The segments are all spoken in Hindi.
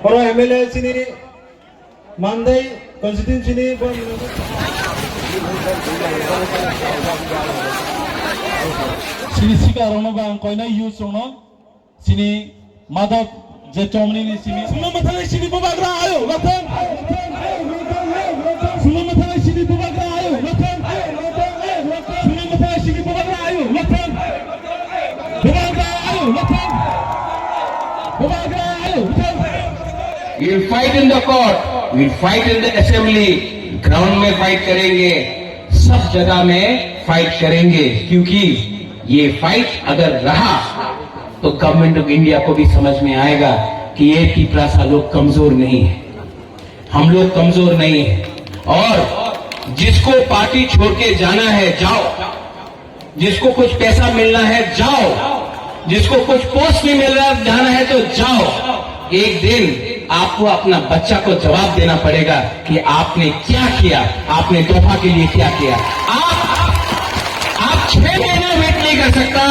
Para MLA sini Mandai constituency ni sini sekarang bang kau ini use orang sini Madhab Jetomni ni sini semua masalah sini Bubagra ayo lakukan semua masalah sini Bubagra ayo lakukan semua masalah sini Bubagra ayo lakukan Bubagra ayo lakukan Bubagra ayo lakukan. We will fight in the court, we will fight in the assembly, ground में फाइट करेंगे, सब जगह में फाइट करेंगे, क्योंकि ये फाइट अगर रहा तो गवर्नमेंट ऑफ इंडिया को भी समझ में आएगा कि ये पीपरासा लोग कमजोर नहीं है, हम लोग कमजोर नहीं है। और जिसको पार्टी छोड़ के जाना है जाओ, जिसको कुछ पैसा मिलना है जाओ, जिसको कुछ पोस्ट नहीं मिल रहा जाना है तो जाओ। एक दिन आपको अपना बच्चा को जवाब देना पड़ेगा कि आपने क्या किया, आपने तोहफा के लिए क्या किया। आप 6 महीना वेट नहीं कर सकता,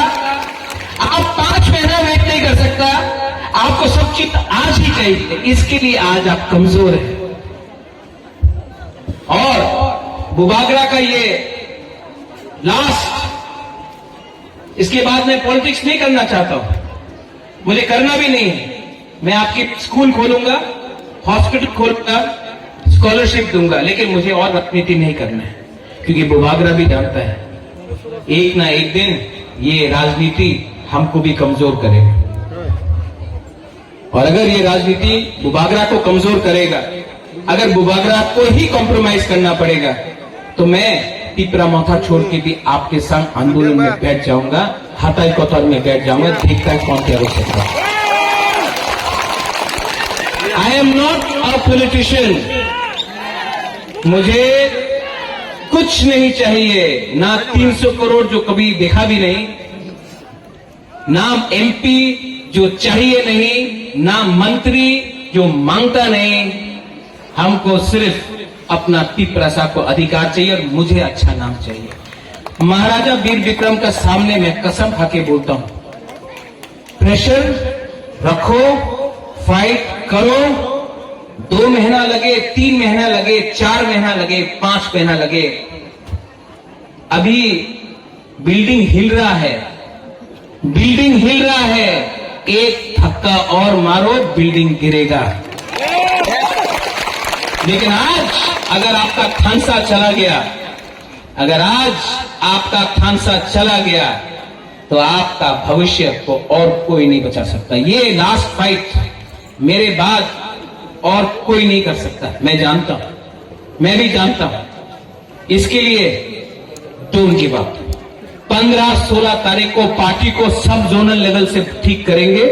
आप 5 महीना वेट नहीं कर सकता, आपको सब चीज आज ही चाहिए। इसके लिए आज आप कमजोर हैं। और बुबागरा का ये लास्ट, इसके बाद मैं पॉलिटिक्स नहीं करना चाहता हूं, मुझे करना भी नहीं है। मैं आपकी स्कूल खोलूंगा, हॉस्पिटल खोलूंगा, स्कॉलरशिप दूंगा, लेकिन मुझे और राजनीति नहीं करना है, क्योंकि बुबागरा भी जानता है एक ना एक दिन ये राजनीति हमको भी कमजोर करेगा। और अगर ये राजनीति बुबागरा को कमजोर करेगा, अगर बुबागरा को ही कॉम्प्रोमाइज करना पड़ेगा, तो मैं पीपरा मोथा छोड़ के भी आपके संग आंदोलन में बैठ जाऊंगा, हताई कोतर में बैठ जाऊंगा, देखता है कौन क्या रोक सकता है। I am not a politician. मुझे कुछ नहीं चाहिए, ना 300 करोड़ जो कभी देखा भी नहीं, ना MP जो चाहिए नहीं, ना मंत्री जो मांगता नहीं। हमको सिर्फ अपना पीपरासा को अधिकार चाहिए और मुझे अच्छा नाम चाहिए। महाराजा वीर विक्रम का सामने मैं कसम खाके बोलता हूं, प्रेशर रखो, फाइट करो, 2 महीना लगे, 3 महीना लगे, 4 महीना लगे, 5 महीना लगे। अभी बिल्डिंग हिल रहा है, बिल्डिंग हिल रहा है, एक धक्का और मारो बिल्डिंग गिरेगा। लेकिन आज अगर आपका खांसा चला गया, अगर आज आपका खांसा चला गया, तो आपका भविष्य को और कोई नहीं बचा सकता। ये लास्ट फाइट मेरे बाद और कोई नहीं कर सकता, मैं जानता हूं, मैं भी जानता हूं। इसके लिए डोंट गिव अप। 15-16 तारीख को पार्टी को सब जोनल लेवल से ठीक करेंगे,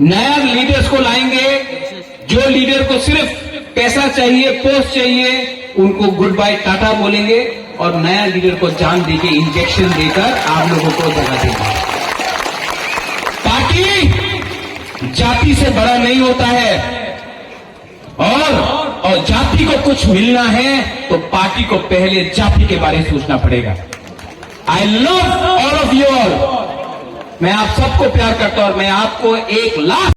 नया लीडर्स को लाएंगे। जो लीडर को सिर्फ पैसा चाहिए, पोस्ट चाहिए, उनको गुड बाय टाटा बोलेंगे, और नया लीडर को जान देके इंजेक्शन देकर आप लोगों को जगह देंगे। पार्टी जाति से बड़ा नहीं होता है, और जाति को कुछ मिलना है तो पार्टी को पहले जाति के बारे में सोचना पड़ेगा। I love all of you all. मैं आप सबको प्यार करता हूं और मैं आपको 1 लाख